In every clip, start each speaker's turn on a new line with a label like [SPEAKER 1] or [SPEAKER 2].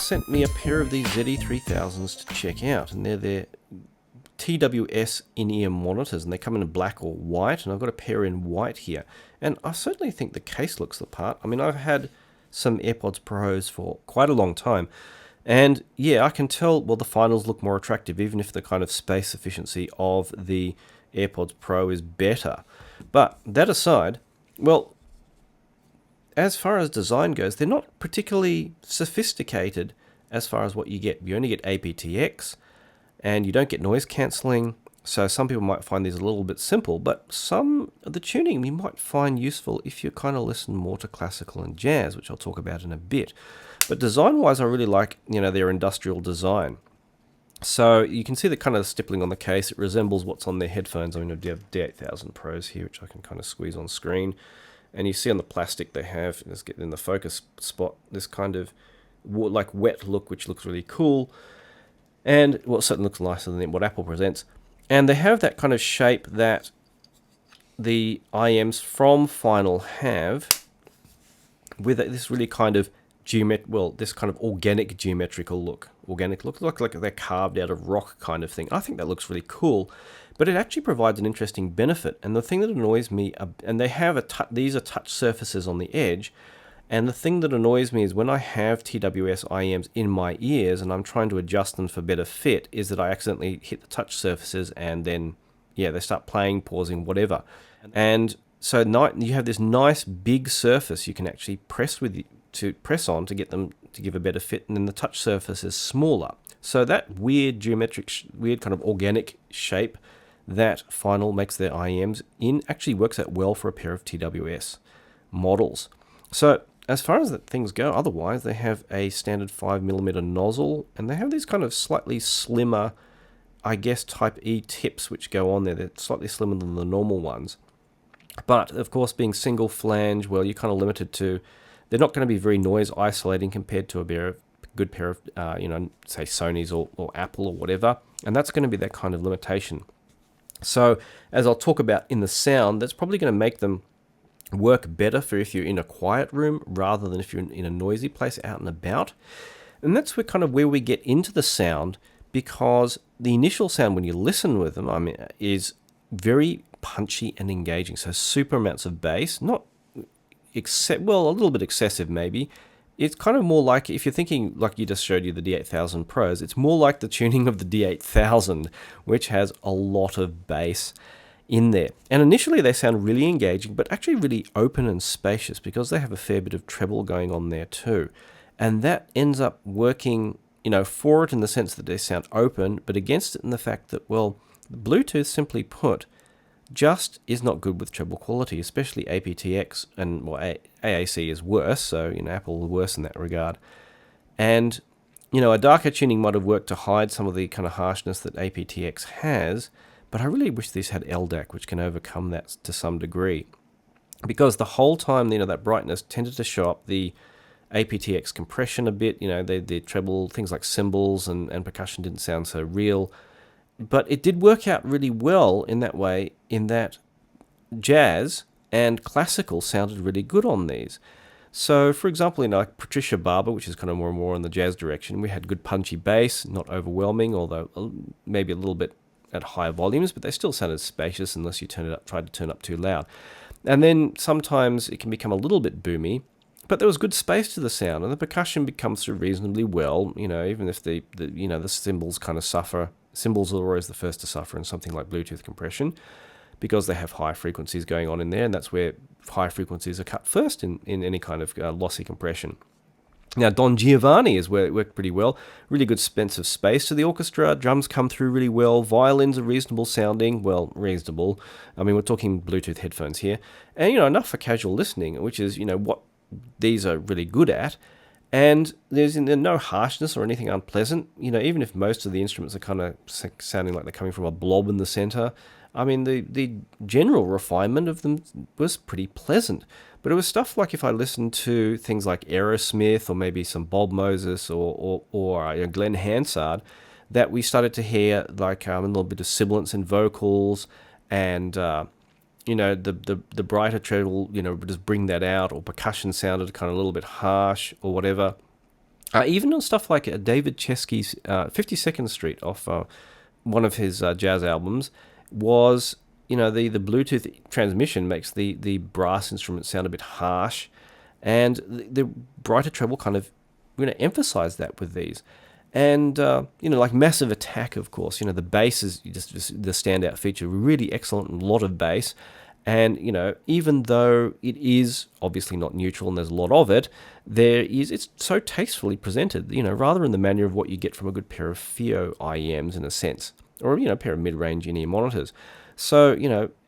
[SPEAKER 1] sent me a pair of these ZE3000s to check out, and they're their TWS in-ear monitors, and they come in black or white, and I've got a pair in white here. And I certainly think the case looks the part. I mean, I've had some AirPods Pros for quite a long time, and yeah, I can tell, well, the finals look more attractive, even if the kind of space efficiency of the AirPods Pro is better. But that aside, well, as far as design goes, they're not particularly sophisticated as far as what you get. You only get aptX, and you don't get noise cancelling, so some people might find these a little bit simple, but some of the tuning you might find useful if you kind of listen more to classical and jazz, which I'll talk about in a bit. But design-wise, I really like, their industrial design. So you can see the kind of stippling on the case. It resembles what's on their headphones. I mean, I have ZE3000 Pros here, which I can kind of squeeze on screen. And you see on the plastic they have, let's get in the focus spot, this kind of like wet look, which looks really cool. And, well, it certainly looks nicer than what Apple presents. And they have that kind of shape that the IEMs from Final have, with this really kind of this kind of organic geometrical look. Organic look like they're carved out of rock kind of thing. I think that looks really cool, but it actually provides an interesting benefit. And the thing that annoys me, and they have these are touch surfaces on the edge, and the thing that annoys me is when I have TWS IEMs in my ears and I'm trying to adjust them for better fit, is that I accidentally hit the touch surfaces and then, they start playing, pausing, whatever. And so you have this nice big surface you can actually press on to get them to give a better fit, and then the touch surface is smaller. So that weird kind of organic shape that Final makes their IEMs in actually works out well for a pair of TWS models. So as far as things go, otherwise they have a standard 5mm nozzle, and they have these kind of slightly slimmer, I guess, Type E tips which go on there. They're slightly slimmer than the normal ones. But of course, being single flange, well, you're kind of limited to, they're not going to be very noise isolating compared to a good pair of, say Sony's or Apple or whatever. And that's going to be that kind of limitation. So as I'll talk about in the sound, that's probably going to make them work better for if you're in a quiet room rather than if you're in a noisy place out and about. And that's where we get into the sound, because the initial sound when you listen with them, is very punchy and engaging. So super amounts of bass, a little bit excessive maybe. It's kind of more like, if you're thinking like you just showed you the ZE8000 Pros, it's more like the tuning of the ZE8000, which has a lot of bass in there. And initially they sound really engaging, but actually really open and spacious, because they have a fair bit of treble going on there too. And that ends up working, for it in the sense that they sound open, but against it in the fact that, well, Bluetooth, simply put, just is not good with treble quality, especially aptX, and AAC is worse, so Apple is worse in that regard. And a darker tuning might have worked to hide some of the kind of harshness that aptX has, but I really wish these had LDAC, which can overcome that to some degree, because the whole time that brightness tended to show up the aptX compression a bit. The treble, things like cymbals and percussion didn't sound so real. But it did work out really well in that way, in that jazz and classical sounded really good on these. So, for example, like Patricia Barber, which is kind of more and more in the jazz direction, we had good punchy bass, not overwhelming, although maybe a little bit at higher volumes, but they still sounded spacious unless you tried to turn up too loud. And then sometimes it can become a little bit boomy, but there was good space to the sound, and the percussion comes through reasonably well, even if the cymbals kind of suffer. Cymbals are always the first to suffer in something like Bluetooth compression, because they have high frequencies going on in there, and that's where high frequencies are cut first in any kind of lossy compression. Now, Don Giovanni is where it worked pretty well. Really good sense of space to the orchestra. Drums come through really well. Violins are reasonable sounding. Well, reasonable. We're talking Bluetooth headphones here. And, enough for casual listening, which is, what these are really good at. And there's no harshness or anything unpleasant. Even if most of the instruments are kind of sounding like they're coming from a blob in the center, the general refinement of them was pretty pleasant. But it was stuff like if I listened to things like Aerosmith or maybe some Bob Moses or Glenn Hansard, that we started to hear like a little bit of sibilance in vocals, and the brighter treble would just bring that out, or percussion sounded kind of a little bit harsh or whatever. Even on stuff like David Chesky's 52nd Street off one of his jazz albums was, the Bluetooth transmission makes the brass instrument sound a bit harsh, and the brighter treble kind of emphasize that with these. And, like Massive Attack, of course, the bass is just the standout feature, really excellent, a lot of bass. And, even though it is obviously not neutral and there's a lot of it, it's so tastefully presented, rather in the manner of what you get from a good pair of Fio IEMs in a sense, or, a pair of mid-range in-ear monitors. So,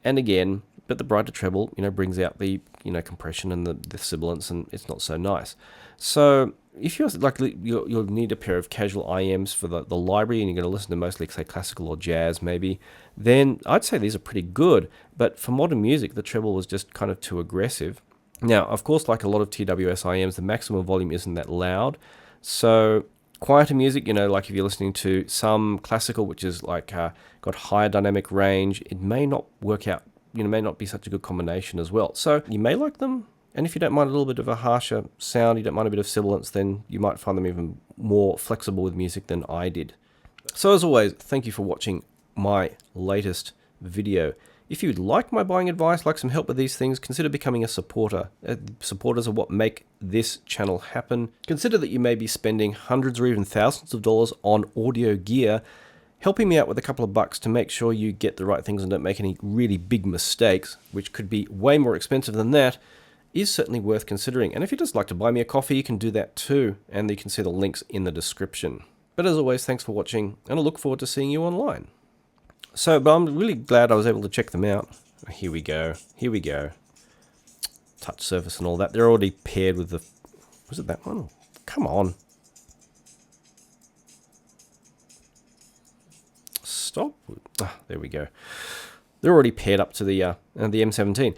[SPEAKER 1] and again, but the brighter treble, brings out the, compression and the sibilance, and it's not so nice. So if you're like, you'll need a pair of casual IEMs for the library, and you're going to listen to mostly, say, classical or jazz maybe, then I'd say these are pretty good. But for modern music, the treble was just kind of too aggressive. Now, of course, like a lot of TWS IEMs, the maximum volume isn't that loud. So quieter music, like if you're listening to some classical, which is like got higher dynamic range, it may not work out, may not be such a good combination as well. So you may like them, and if you don't mind a little bit of a harsher sound, you don't mind a bit of sibilance, then you might find them even more flexible with music than I did. So as always, thank you for watching my latest video. If you'd like my buying advice, like some help with these things, consider becoming a supporter. Supporters are what make this channel happen. Consider that you may be spending hundreds or even thousands of dollars on audio gear, helping me out with a couple of bucks to make sure you get the right things and don't make any really big mistakes, which could be way more expensive than that, is certainly worth considering. And if you'd just like to buy me a coffee, you can do that too, and you can see the links in the description. But as always, thanks for watching, and I look forward to seeing you online. So, but I'm really glad I was able to check them out. Here we go. Here we go. Touch surface and all that. They're already paired with the... Was it that one? Come on. Stop. Ah, there we go. They're already paired up to the M17.